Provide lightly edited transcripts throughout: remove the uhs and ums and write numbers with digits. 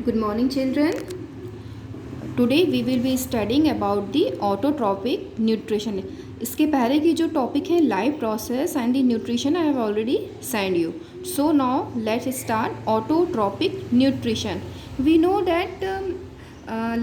Good morning, children. Today we will be studying about the autotrophic nutrition. इसके पहले की जो टॉपिक है life process and the nutrition I have already sent you. So now let's start autotrophic nutrition. We know that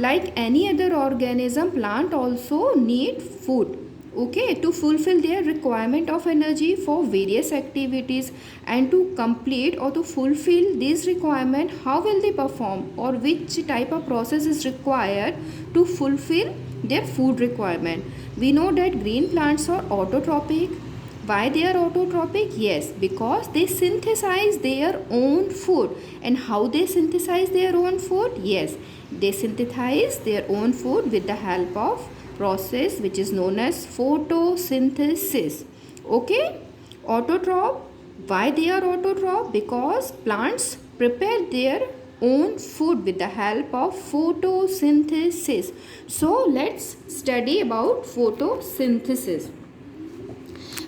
like any other organism, plant also need food. Okay, to fulfill their requirement of energy for various activities, and to complete or to fulfill this requirement, how will they perform or which type of process is required to fulfill their food requirement. We know that green plants are autotrophic. Why they are autotrophic? Yes, because they synthesize their own food. And how they synthesize their own food? Yes, they synthesize their own food with the help of process which is known as photosynthesis. Okay, autotroph. Why they are autotroph? Because plants prepare their own food with the help of photosynthesis. So let's study about photosynthesis.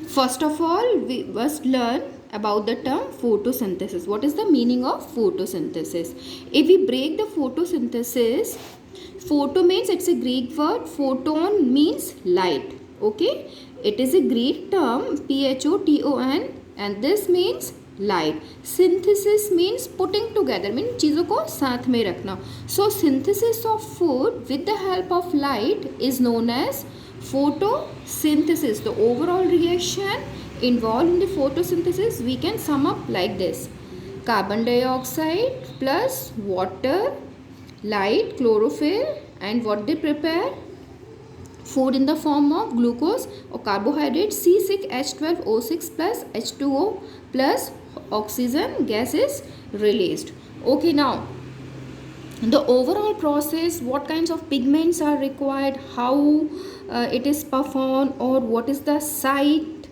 First of all, we must learn about the term photosynthesis. What is the meaning of photosynthesis? If we break the photosynthesis, photo means it's a Greek word, photon means light. Okay, it is a Greek term, PHOTON, and this means light. Synthesis means putting together, means चीज़ों को साथ में रखना. So synthesis of food with the help of light is known as photosynthesis. The overall reaction involved in the photosynthesis we can sum up like this: carbon dioxide plus water, light, chlorophyll, and what they prepare? Food in the form of glucose or carbohydrate, C6H12O6 plus H2O plus oxygen gas is released. Okay, now the overall process, what kinds of pigments are required, how it is performed, or what is the site.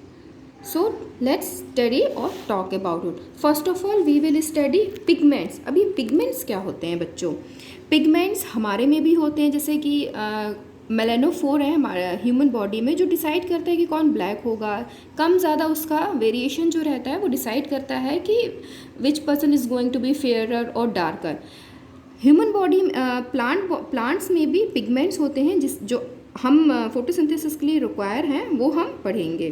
So let's study or talk about it. First of all we will study pigments. अभी pigments क्या होते हैं बच्चों? Pigments हमारे में भी होते हैं, जैसे कि मेलानोफोर है हमारा ह्यूमन बॉडी में, जो डिसाइड करता है कि कौन ब्लैक होगा. कम ज़्यादा उसका वेरिएशन जो रहता है वो डिसाइड करता है कि which person is going to be fairer और डार्कर. ह्यूमन बॉडी प्लांट्स में भी पिगमेंट्स होते हैं जो हम फोटोसिंथेसिस के लिए रिक्वायर हैं, वो हम पढ़ेंगे.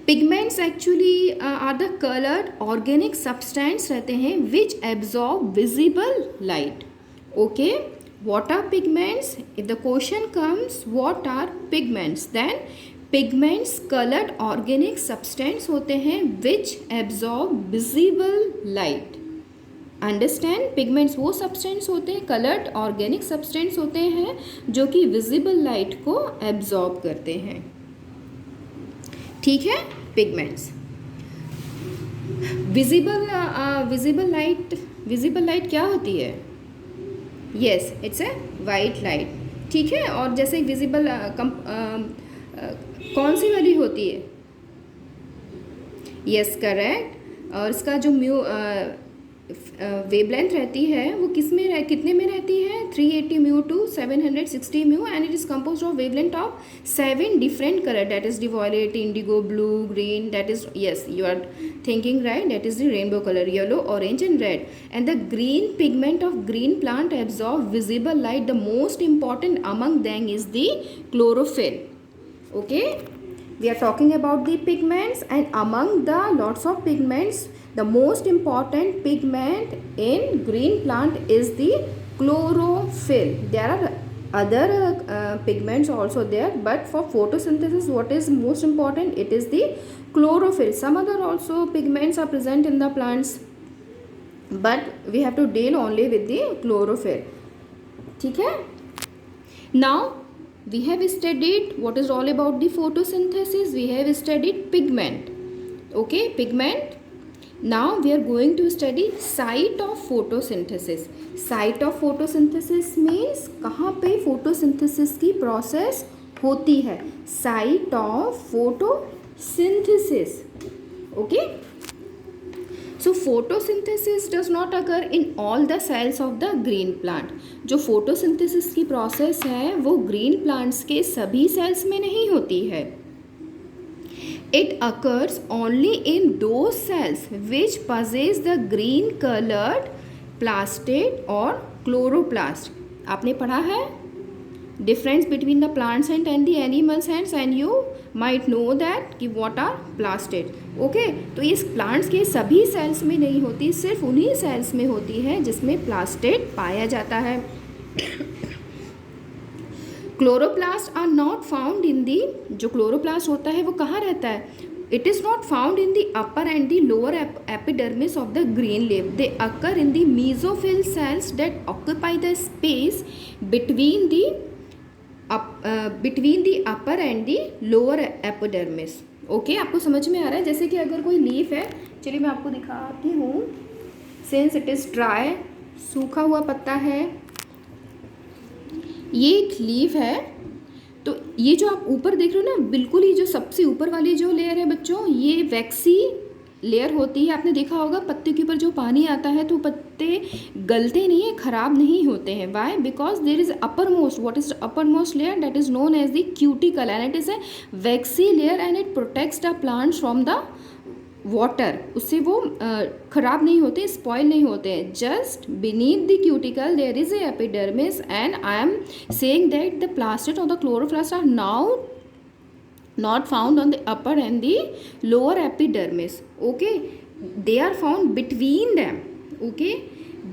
Pigments actually are the coloured organic substance रहते हैं which absorb visible light. Okay, what are pigments? If the question comes what are pigments, then pigments colored organic substance होते हैं which absorb visible light. Understand? pigments वो substance होते हैं, colored organic substance होते हैं जो कि visible light को absorb करते हैं. ठीक है, pigments. visible light क्या होती है? Yes, it's a white light. ठीक है, और जैसे विजिबल कौन सी वाली होती है? Yes, correct. और इसका जो वेवलेंथ रहती है वो कितने में रहती है? 380 mu to 760 mu, and it is composed of wavelength of 7 different colour, that is the violet, indigo, blue, green, that is, yes you are thinking right, that is the rainbow color, yellow, orange and red. And the green pigment of green plant absorb visible light. The most important among them is the chlorophyll. Okay, we are talking about the pigments, and among the lots of pigments, the most important pigment in green plant is the chlorophyll. There are other pigments also there, but for photosynthesis what is most important? It is the chlorophyll. Some other also pigments are present in the plants, but we have to deal only with the chlorophyll. ठीक है, now we have studied what is all about the photosynthesis. We have studied pigment. Okay, pigment. Now we are going to study site of photosynthesis. Site of photosynthesis means कहाँ पे photosynthesis की process होती है. Site of photosynthesis. Okay. So photosynthesis does not occur in all the cells of the green plant. जो photosynthesis की process है वो green plants के सभी cells में नहीं होती है. It occurs only in those cells which possess the green colored प्लास्टेड और क्लोरोप्लास्ट। आपने पढ़ा है difference between the plants and the animals and you might know that कि व्हाट आर प्लास्टेड। ओके, तो इस प्लांट्स के सभी सेल्स में नहीं होती, सिर्फ उन्हीं सेल्स में होती है जिसमें प्लास्टेड पाया जाता है। Chloroplast are not found in the, जो क्लोरोप्लास्ट होता है वो कहाँ रहता है? It is not found in the upper and the lower epidermis of the green leaf. They occur in the mesophyll cells that occupy the space between the upper and the lower epidermis. Okay, आपको समझ में आ रहा है? जैसे कि अगर कोई leaf है, चलिए मैं आपको दिखाती हूँ। सिंस इट इज़ ड्राई, सूखा हुआ पत्ता है, ये एक लीफ है। तो ये जो आप ऊपर देख रहे हो ना, बिल्कुल ही जो सबसे ऊपर वाली जो लेयर है बच्चों, ये वैक्सी लेयर होती है। आपने देखा होगा पत्ते के ऊपर जो पानी आता है तो पत्ते गलते नहीं है, ख़राब नहीं होते हैं। Why? Because there is upper most, what is upper most layer? That is known as the cuticle and it is a waxy layer and it protects the plants from the water. उससे वो ख़राब नहीं होते, spoil नहीं होते हैं। Just beneath the cuticle there is a epidermis and I am saying that the plastid और the chloroplast are now not found on the upper and the lower epidermis. Okay, they are found between them. Okay,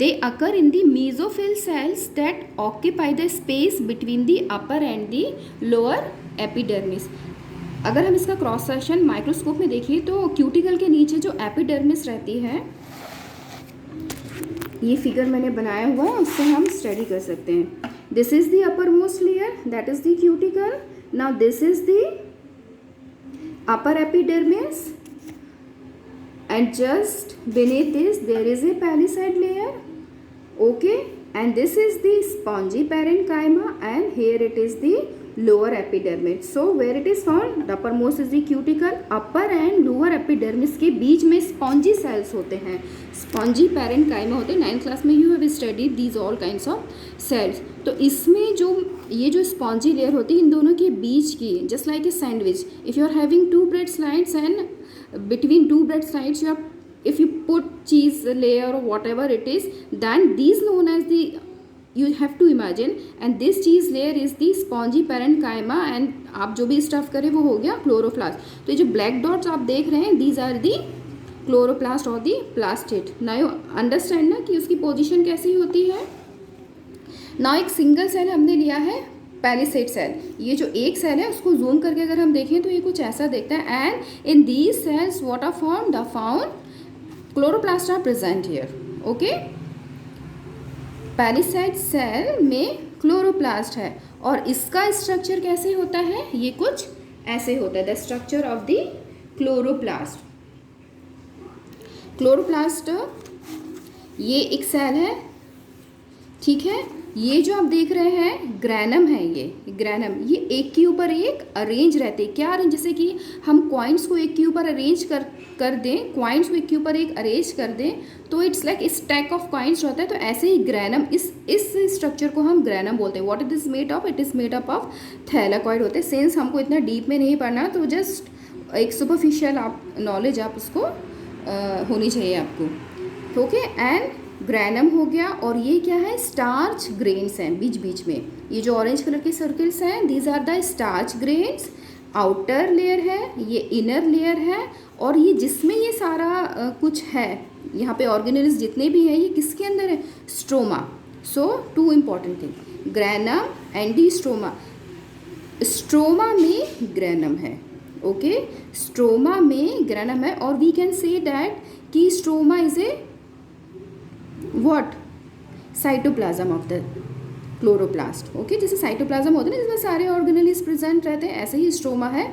they occur in the mesophyll cells that occupy the space between the upper and the lower epidermis. अगर हम इसका cross section microscope में देखिए तो cuticle के नीचे जो epidermis रहती है, ये फिगर मैंने बनाया हुआ है, उससे हम स्टडी कर सकते हैं। This is the upper most layer, that is the cuticle. Now this is the upper epidermis and just beneath this there is a palisade layer. Okay, and this is the spongy parenchyma and here it is the lower epidermis. So where it is found? The uppermost is the cuticle, upper and lower epidermis के बीच में spongy cells होते हैं, spongy parenchyma होते हैं। 9th class में you have studied these all kinds of cells। तो इसमें जो ये जो स्पॉन्जी लेयर होती है इन दोनों के बीच की, just like a sandwich, if you are having two bread slides and between two bread slides you are if you put cheese layer or whatever it is, then these known as the, you have to imagine, and this cheese layer is the spongy parenchyma and आप जो भी stuff करें वो हो गया chloroplast. तो ये जो ब्लैक डॉट्स आप देख रहे हैं these are the क्लोरोप्लास्ट और the plastid। now you understand ना कि उसकी पोजीशन कैसी होती है। ना एक सिंगल सेल हमने लिया है पैलिसेड सेल, ये जो एक सेल है उसको जूम करके अगर हम देखें तो ये कुछ ऐसा दिखता है। And in these cells what are found? The found chloroplast are present here. Okay, palisade cell में क्लोरोप्लास्ट है और इसका स्ट्रक्चर कैसे होता है? ये कुछ ऐसे होता है, the structure of the chloroplast. Chloroplast ये एक सेल है, ठीक है। ये जो आप देख रहे हैं ग्रैनम है, ये ग्रैनम, ये एक के ऊपर एक अरेंज रहते हैं। क्या अरेंज? जैसे कि हम कॉइन्स को एक के ऊपर अरेंज कर दें, कॉइन्स को एक के ऊपर एक अरेंज कर दें तो it's like stack of coins होता है। तो ऐसे ही ग्रैनम, इस स्ट्रक्चर को हम ग्रैनम बोलते हैं। What it is made of? It is made up of thylakoid होते हैं। सिंस हमको इतना डीप में नहीं पढ़ना, तो जस्ट एक सुपरफिशियल आप नॉलेज आप उसको होनी चाहिए आपको। ओके, एंड ग्रैनम हो गया। और ये क्या है? स्टार्च ग्रेन्स हैं बीच बीच में, ये जो ऑरेंज कलर के सर्कल्स हैं these are the starch grains. Outer layer है, ये इनर लेयर है, और ये जिसमें ये सारा कुछ है, यहाँ पे ऑर्गेनेल्स जितने भी हैं ये किसके अंदर है? Stroma. So two important thing, granum and the stroma. Stroma में ग्रैनम है, ओके, स्ट्रोमा में ग्रैनम है। और वी कैन से दैट कि stroma is a what? Cytoplasm of the chloroplast. Okay, जैसे साइटोप्लाज्म होता है ना जिसमें सारे ऑर्गेनेल्स प्रेजेंट रहते हैं, ऐसे ही स्ट्रोमा है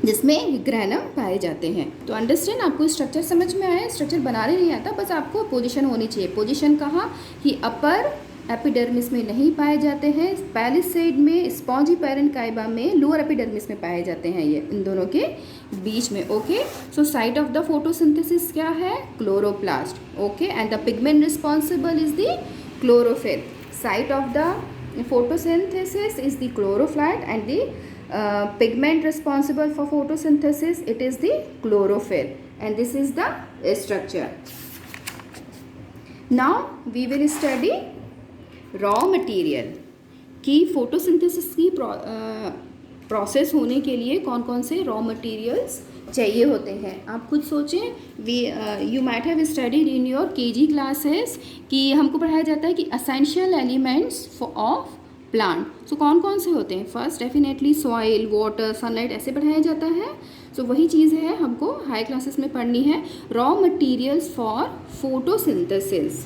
जिसमें ग्रैनम पाए जाते हैं। तो अंडरस्टैंड, आपको स्ट्रक्चर समझ में आया? स्ट्रक्चर बनाने नहीं आता, बस आपको पोजीशन होनी चाहिए। पोजीशन कहाँ? कि अपर एपिडर्मिस में नहीं पाए जाते हैं, पैलिसेड में, स्पॉन्जी पैरेन्काइमा में, लोअर एपिडर्मिस में पाए जाते हैं, ये इन दोनों के बीच में। Okay, so site of the photosynthesis क्या है? Chloroplast. Okay, and the pigment responsible is the chlorophyll. Site of the photosynthesis is the chlorophyll and the pigment responsible for photosynthesis, it is the chlorophyll, and this is the structure. Now we will study raw material कि photosynthesis की process होने के लिए कौन कौन से raw materials चाहिए होते हैं। आप खुद सोचें, we you might have studied in your KG classes कि हमको पढ़ाया जाता है कि essential elements of plant. So कौन कौन से होते हैं? First definitely soil, water, sunlight, ऐसे पढ़ाया जाता है। सो वही चीज़ है हमको हाई क्लासेस में पढ़नी है, raw materials for photosynthesis.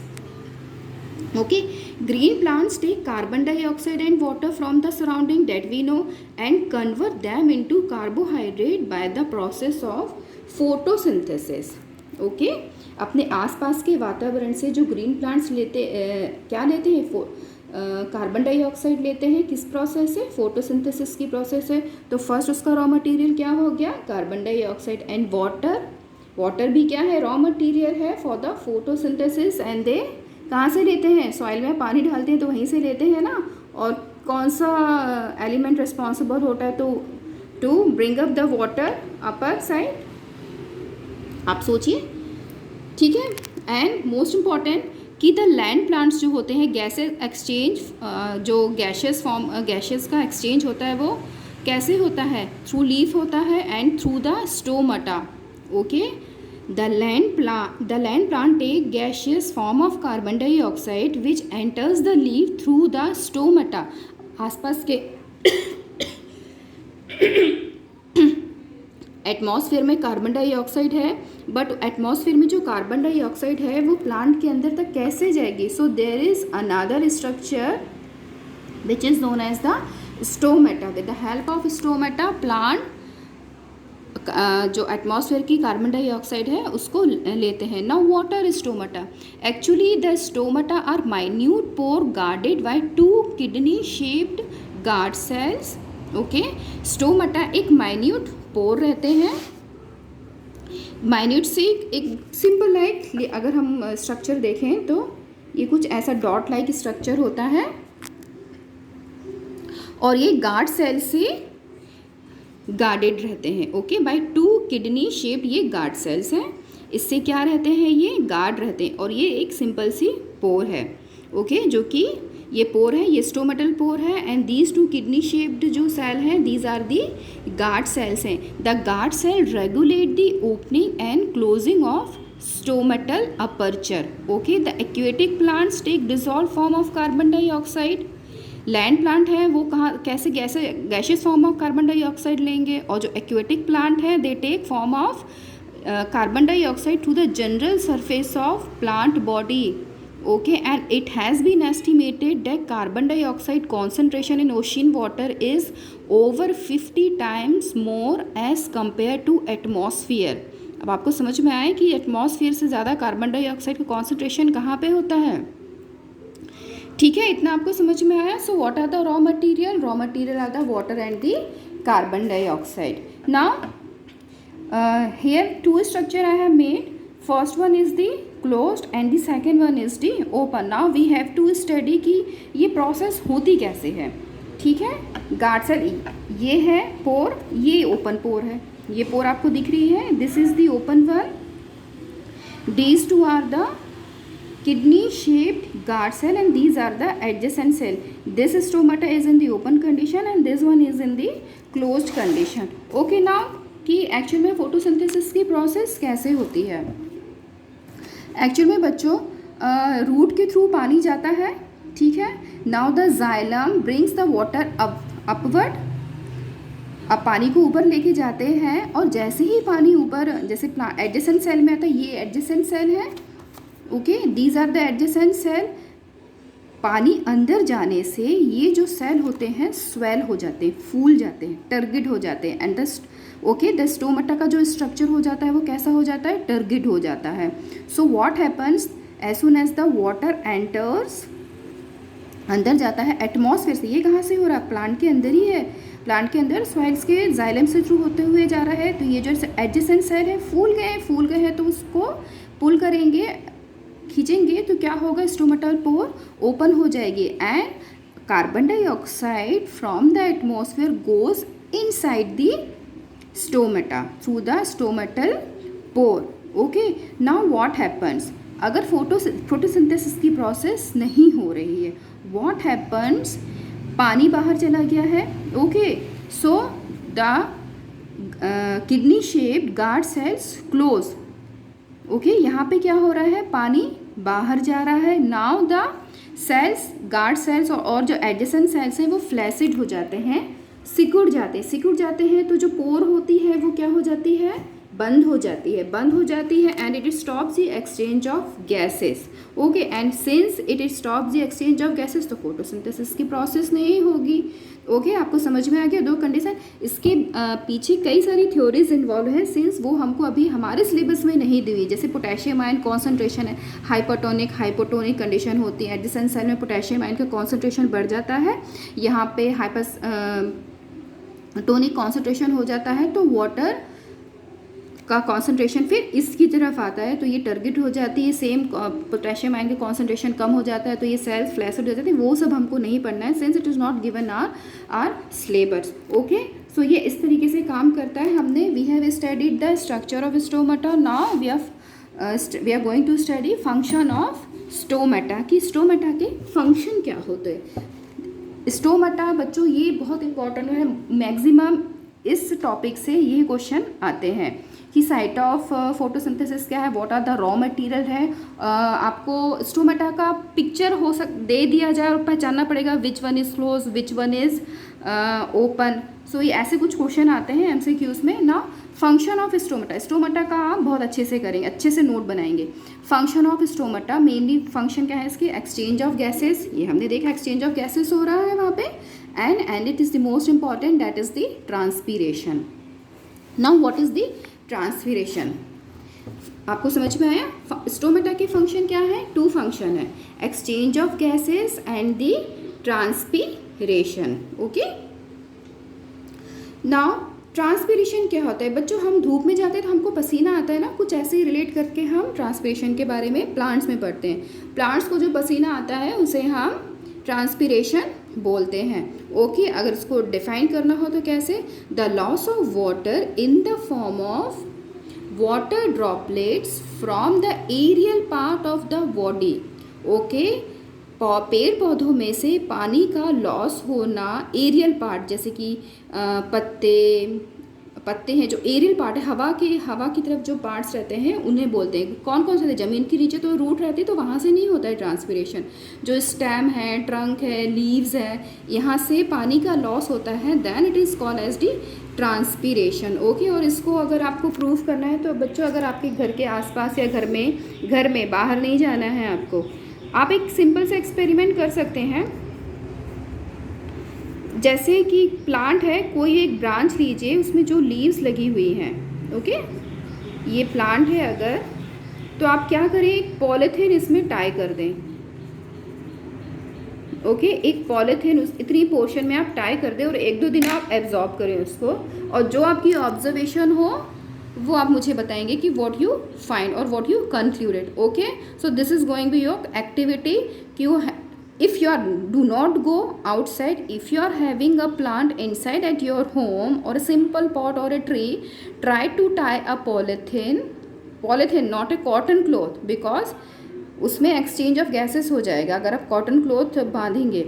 Okay, green plants take carbon dioxide and water from the surrounding that we know and convert them into carbohydrate by the process of photosynthesis. Okay, अपने आसपास के वातावरण से जो green plants क्या लेते हैं? Carbon dioxide लेते हैं। किस प्रोसेस से? फोटोसिंथेसिस की प्रोसेस है। तो फर्स्ट उसका रॉ मटेरियल क्या हो गया? Carbon dioxide and water. Water भी क्या है? रॉ मटेरियल है for the photosynthesis. And they कहाँ से लेते हैं? सॉइल में पानी डालते हैं तो वहीं से लेते हैं ना। और कौन सा एलिमेंट रिस्पॉन्सिबल होता है to bring up the water upper side? आप सोचिए, ठीक है। एंड मोस्ट इम्पॉर्टेंट कि द लैंड प्लांट्स जो होते हैं, गैसेस एक्सचेंज, जो गैसेस का एक्सचेंज होता है वो कैसे होता है? थ्रू लीफ होता है and through the stomata. Okay, The land plant take gaseous form of carbon dioxide which enters the leaf through the stomata. आसपास के एटमॉस्फेयर में कार्बन डाइऑक्साइड है, बट एटमॉस्फेयर में जो कार्बन डाइऑक्साइड है वो प्लांट के अंदर तक कैसे जाएगी? So there is another structure which is known as the stomata. With the help of stomata plant जो एटमॉस्फेयर की कार्बन डाइऑक्साइड है उसको लेते हैं। Now water stomata, actually the stomata are minute pore guarded by 2 kidney shaped guard cells. Okay, stomata एक minute pore रहते हैं। Minute से एक सिंपल लाइक, अगर हम स्ट्रक्चर देखें तो ये कुछ ऐसा डॉट लाइक स्ट्रक्चर होता है और ये गार्ड सेल से गार्डेड रहते हैं। ओके, बाय 2 किडनी शेप ये गार्ड सेल्स हैं। इससे क्या रहते हैं? ये गार्ड रहते हैं। और ये एक सिंपल सी पोर है। ओके, जो कि ये पोर है, ये स्टोमेटल पोर है। एंड दीज 2 किडनी शेप्ड जो सेल हैं, these are the guard cells हैं। The guard cell regulate the opening and closing of stomatal aperture. Okay, the aquatic plants take dissolve form of carbon dioxide. Land plant है वो कैसे gaseous form of carbon dioxide लेंगे, और जो aquatic plant है they take form of carbon dioxide to the general surface of plant body. Okay, and it has been estimated that carbon dioxide concentration in ocean water is over 50 times more as compare to atmosphere. अब आपको समझ में आए कि atmosphere से ज़्यादा carbon dioxide का concentration कहाँ पे होता है? ठीक है, इतना आपको समझ में आया। So what are the raw material? Raw material are the water and the carbon dioxide. Now here 2 structure I have made. First one is the closed and the second one is the open. Now we have to study कि ये process होती कैसे है. ठीक है, guard cell ये है पोर, ये ओपन पोर है. ये पोर आपको दिख रही है, this is the open one. These 2 are the kidney shaped guard cell and these are the adjacent cell. This stomata is in the open condition and this one is in the closed condition. Okay, now कि actual में photosynthesis की process कैसे होती है. Actual में बच्चों root के through पानी जाता है. ठीक है, now the xylem brings the water upward. अब पानी को ऊपर लेके जाते हैं और जैसे ही पानी ऊपर, जैसे एडजेसेंट सेल में आता है, ये एडजेसेंट सेल है. Okay, these are the adjacent cell. पानी अंदर जाने से ये जो सेल होते हैं स्वेल हो जाते हैं, फूल जाते हैं, टर्गिड हो जाते हैं. एंड द स्टोमेटा का जो स्ट्रक्चर हो जाता है वो कैसा हो जाता है, टर्गिड हो जाता है. So what happens as soon as the water enters, अंदर जाता है एटमॉस्फेयर से. ये कहाँ से हो रहा है, प्लांट के अंदर ही है. प्लांट के अंदर सॉइल्स के जाइलम से थ्रू होते हुए जा रहा है. तो ये जो एडजेसेंट सेल है फूल गए हैं तो उसको पुल करेंगे, खींचेंगे तो क्या होगा, स्टोमेटल पोर ओपन हो जाएगी and carbon dioxide from the atmosphere goes inside the stomata through the stomatal pore. Okay, now what happens, अगर फोटोसिंथेसिस की प्रोसेस नहीं हो रही है, व्हाट हैपन्स, पानी बाहर चला गया है, okay, so the kidney shaped guard sales close, okay, यहाँ पे क्या हो रहा है, पानी बाहर जा रहा है। Now the cells, guard cells और जो एडजेसेंट सेल्स हैं वो फ्लैसिड हो जाते हैं, सिकुड़ जाते हैं, तो जो पोर होती है वो क्या हो जाती है, बंद हो जाती है and it stops the exchange of gases, okay, and since it stops the exchange of gases तो फोटोसिंथेसिस की प्रोसेस नहीं होगी, ओके, आपको समझ में आ गया दो कंडीशन। इसके पीछे कई सारी थ्योरीज इन्वॉल्व है, सिंस वो हमको अभी हमारे सिलेबस में नहीं दी हुई, जैसे पोटेशियम आयन कॉन्सेंट्रेशन है, हाइपोटोनिक हाइपोटोनिक कंडीशन होती है, एडजेसेंट सेल में पोटेशियम आयन का कॉन्सेंट्रेशन बढ़ जाता है, यहाँ पे टोनिक कॉन्सेंट्रेशन हो जाता है, तो वाटर का कॉन्सेंट्रेशन फिर इसकी तरफ आता है, तो ये टारगेट हो जाती है, सेम पोटेशियम आयन का कॉन्सेंट्रेशन कम हो जाता है, तो ये सेल्स फ्लैसिड हो जाती है, वो सब हमको नहीं पढ़ना है, since it is not given our syllabus, okay. So ये इस तरीके से काम करता है। हमने we have studied the structure of stomata, now we are going to study function of stomata, कि स्टोमाटा के फंक्शन क्या होते हैं। स्टोमाटा बच्चों ये बहुत इंपॉर्टेंट है, मैक्सिमम इस टॉपिक से ये क्वेश्चन आते हैं कि साइट ऑफ फोटोसिंथेसिस क्या है, what are the raw material है, आपको स्टोमाटा का पिक्चर दे दिया जाए और पहचानना पड़ेगा which one is close which one is open, so ये ऐसे कुछ क्वेश्चन आते हैं एमसीक्यूज में ना। फंक्शन ऑफ स्टोमाटा का आप बहुत अच्छे से करेंगे, अच्छे से नोट बनाएंगे। Function of stomata, mainly function क्या है इसकी, एक्सचेंज ऑफ गैसेस, ये हमने देखा एक्सचेंज ऑफ गैसेस हो रहा है वहाँ पे, and it is the most important, that is the transpiration. Now what is the transpiration, आपको समझ में आया। स्टोमाटा के फंक्शन क्या है, टू फंक्शन है, exchange of gases and the transpiration, okay. Now transpiration क्या होता है बच्चों, हम धूप में जाते हैं तो हमको पसीना आता है ना, कुछ ऐसे ही रिलेट करके हम ट्रांसपीरेशन के बारे में प्लांट्स में पढ़ते हैं। प्लांट्स को जो पसीना आता है उसे हम ट्रांसपीरेशन बोलते हैं, ओके। अगर इसको डिफाइन करना हो तो कैसे, the loss of water in the form of water droplets from the aerial part of the body, okay. पेड़ पौधों में से पानी का लॉस होना, एरियल पार्ट जैसे कि पत्ते हैं, जो एरियल पार्ट है, हवा की तरफ जो पार्ट्स रहते हैं उन्हें बोलते हैं। कौन कौन से, ज़मीन के नीचे तो रूट रहती है तो वहाँ से नहीं होता है ट्रांसपीरेशन, जो स्टेम है, ट्रंक है, लीव्स है, यहाँ से पानी का लॉस होता है, then it is called as the transpiration, okay. और इसको अगर आपको प्रूफ करना है तो बच्चों, अगर आपके घर के आसपास या घर में बाहर नहीं जाना है आपको, आप एक सिंपल से एक्सपेरिमेंट कर सकते हैं। जैसे कि प्लांट है, कोई एक ब्रांच लीजिए, उसमें जो लीव्स लगी हुई हैं, ओके, ये प्लांट है अगर, तो आप क्या करें, एक पॉलीथीन इसमें टाई कर दें, ओके, एक पॉलीथीन इतनी पोर्शन में आप टाई कर दें और 1-2 दिन आप एब्जॉर्ब करें उसको, और जो आपकी ऑब्जर्वेशन हो वो आप मुझे बताएंगे कि व्हाट यू फाइंड और what you concluded, okay. So this is going to your activity कि you if you are do not go outside, if you are having a plant inside at your home or a simple pot or a tree, try to tie a polythene, not a cotton cloth, because उसमें exchange of gases हो जाएगा अगर आप cotton cloth बांधेंगे,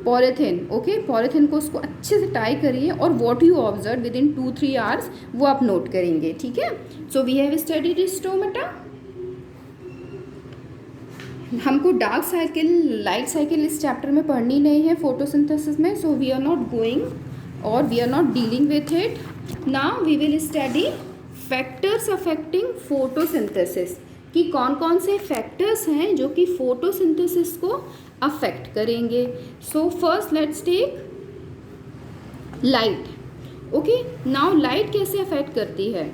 polythene, okay. Polythene को उसको अच्छे से टाई करिए और what you observe within 2-3 hours वो आप नोट करेंगे, ठीक है। So we have studied stomata. हमको डार्क साइकिल, लाइट साइकिल इस चैप्टर में पढ़नी नहीं है फोटोसिंथेसिस में, so we are not going और we are not dealing with it. Now we will study factors affecting photosynthesis, कि कौन कौन से फैक्टर्स हैं जो कि फोटोसिंथेसिस को अफेक्ट करेंगे। So first let's take light, okay. Now light कैसे अफेक्ट करती है,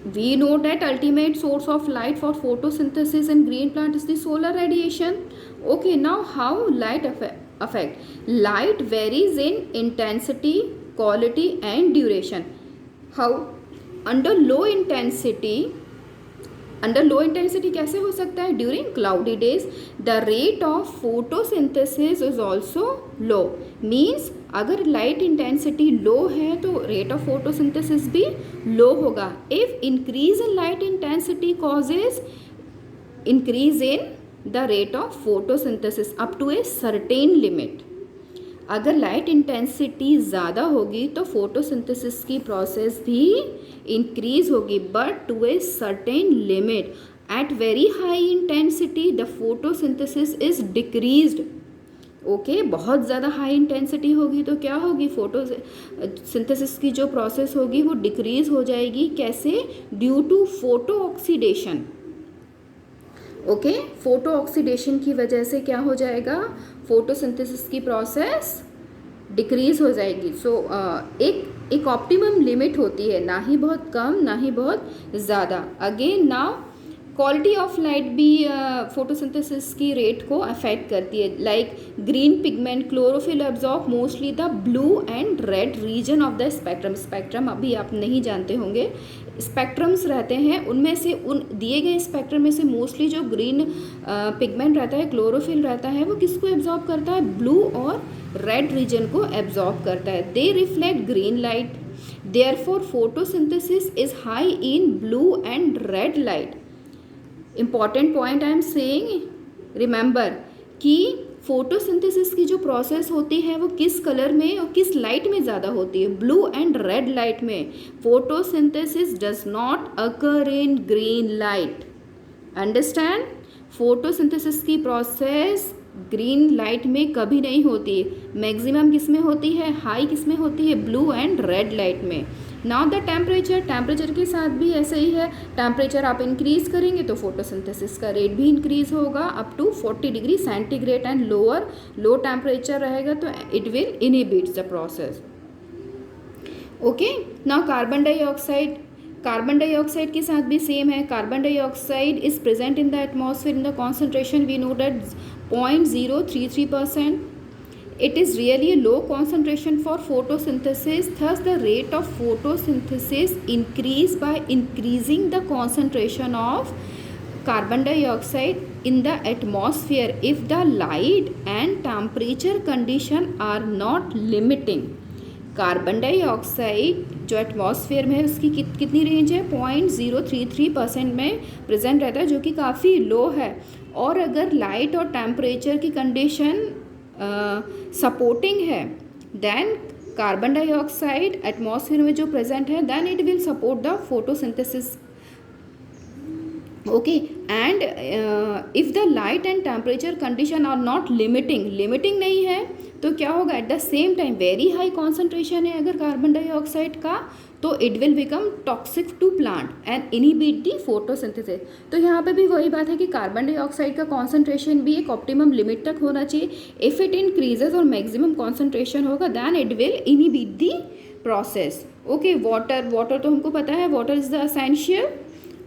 we know that ultimate source of light for photosynthesis in green plant is the solar radiation, okay. Now how light affect, light varies in intensity, quality and duration. How, under low intensity कैसे हो सकता है, during cloudy days the rate of photosynthesis is also low, means अगर light intensity low है तो rate of photosynthesis भी low होगा। If increase in light intensity causes increase in the rate of photosynthesis up to a certain limit. अगर light intensity ज़्यादा होगी तो photosynthesis की प्रोसेस भी इंक्रीज होगी, but to a certain limit. At very high intensity the photosynthesis is decreased. Okay, बहुत ज़्यादा high intensity होगी तो क्या होगी, फोटोसिंथेसिस की जो प्रोसेस होगी वो डिक्रीज हो जाएगी। कैसे? Due to photo oxidation. Okay, photo oxidation की वजह से क्या हो जाएगा, फोटोसिंथेसिस की प्रोसेस डिक्रीज हो जाएगी। सो एक ऑप्टिमम लिमिट होती है, ना ही बहुत कम ना ही बहुत ज़्यादा। Again now quality of light भी फोटोसिंथेसिस की रेट को अफेक्ट करती है। Like green pigment chlorophyll absorb mostly the blue and red region of the spectrum. Spectrum अभी आप नहीं जानते होंगे, स्पेक्ट्रम्स रहते हैं, उनमें से उन दिए गए स्पेक्ट्रम में से मोस्टली जो ग्रीन पिगमेंट रहता है, क्लोरोफिल रहता है, वो किसको एब्जॉर्ब करता है, ब्लू और रेड रीजन को एब्जॉर्ब करता है। दे reflect green light, therefore photosynthesis is high in blue and red light. Important point I am saying, remember कि फोटोसिंथेसिस की जो प्रोसेस होती है वो किस कलर में और किस लाइट में ज़्यादा होती है, ब्लू एंड रेड लाइट में। Photosynthesis does not occur in green light. Understand? Photosynthesis की प्रोसेस ग्रीन लाइट में कभी नहीं होती। मैक्सिमम किस में होती है, हाई किस में होती है, ब्लू एंड रेड लाइट में। नाउ द टेम्परेचर, टेम्परेचर के साथ भी ऐसे ही है। टेम्परेचर आप इंक्रीज करेंगे तो फोटोसिंथेसिस का रेट भी इंक्रीज होगा up to 40 degree centigrade and lower. Low temperature रहेगा तो it will inhibit the process. Okay, now carbon dioxide, carbon dioxide के साथ भी सेम है। Carbon dioxide is present in the atmosphere in the concentration we know that 0.033%. It is really a low concentration for photosynthesis. Thus, the rate of photosynthesis increase by increasing the concentration of carbon dioxide in the atmosphere if the light and temperature condition are not limiting. Carbon dioxide जो atmosphere में है उसकी कितनी range है, 0.033% में present रहता है, जो कि काफ़ी लो है। और अगर लाइट और टेम्परेचर की कंडीशन सपोर्टिंग है, देन कार्बन डाइऑक्साइड एटमॉस्फेयर में जो प्रेजेंट है, then it will support the photosynthesis. Okay, and if the light and temperature condition are not limiting नहीं है तो क्या होगा, at the same time very high concentration है अगर कार्बन डाइऑक्साइड का, तो it will become toxic to plant and inhibit the photosynthesis. तो यहाँ पे भी वही बात है कि कार्बन डाइऑक्साइड का कॉन्सेंट्रेशन भी एक ऑप्टिमम लिमिट तक होना चाहिए। इफ़ इट इंक्रीजेज और मैक्सिमम कॉन्सेंट्रेशन होगा then it will inhibit the process. Okay, water तो हमको पता है, water is the essential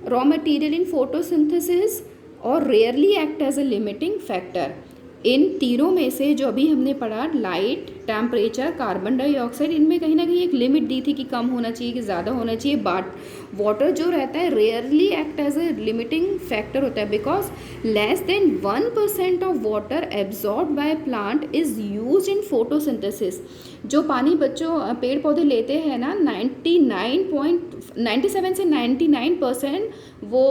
raw material in photosynthesis और rarely act as a limiting factor. इन तीनों में से जो अभी हमने पढ़ा, लाइट, टेम्परेचर, कार्बन डाइऑक्साइड, इनमें कहीं ना कहीं एक लिमिट दी थी कि कम होना चाहिए कि ज़्यादा होना चाहिए। बट वाटर जो रहता है rarely act as a limiting factor होता है, because less than 1% of water absorb by plant is use in photosynthesis. जो पानी बच्चों पेड़ पौधे लेते हैं ना, 97 से 99% वो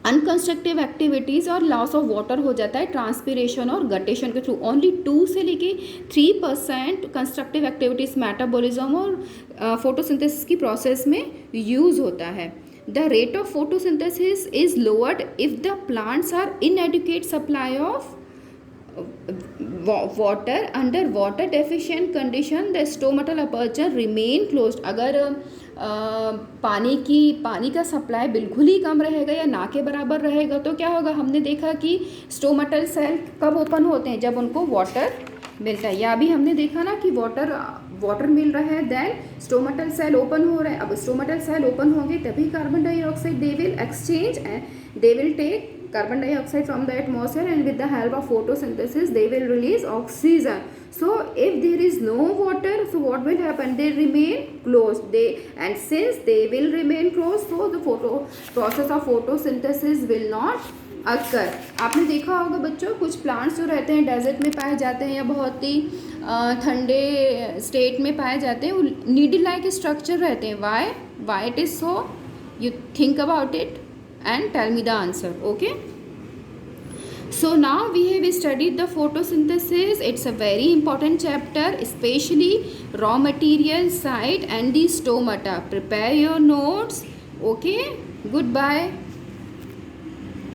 अनकंस्ट्रक्टिव एक्टिविटीज़ और लॉस ऑफ वाटर हो जाता है ट्रांसपिरेशन और गटेशन के थ्रू। ओनली 2 से लेके 3% कंस्ट्रक्टिव एक्टिविटीज़ मेटाबॉलिज्म और फोटोसिंथेसिस की प्रोसेस में यूज़ होता है। The rate of photosynthesis is lowered if the plants are inadequate supply of water under water deficient condition the stomatal aperture remain closed. अगर पानी का सप्लाई बिल्कुल ही कम रहेगा या ना के बराबर रहेगा तो क्या होगा, हमने देखा कि स्टोमेटल सेल कब ओपन होते हैं, जब उनको वाटर मिलता है। या अभी हमने देखा ना कि वाटर मिल रहा है, देन स्टोमेटल सेल ओपन हो रहा है। अब स्टोमेटल सेल ओपन होंगे तभी carbon dioxide they will exchange and they will take carbon dioxide from the atmosphere and with the help of photosynthesis they will release oxygen. So if there is no water, so what will happen, they remain closed, and since they will remain closed, so the process of photosynthesis will not occur. आपने देखा होगा बच्चों, कुछ plants जो रहते हैं desert में पाए जाते हैं या बहुत ही ठंडे स्टेट में पाए जाते हैं, वो नीडल लाइक स्ट्रक्चर रहते हैं। Why it is so, you think about it. and tell me the answer. Okay. So now we have studied the photosynthesis. It's a very important chapter, especially raw material side and the stomata. Prepare your notes. Okay. Goodbye.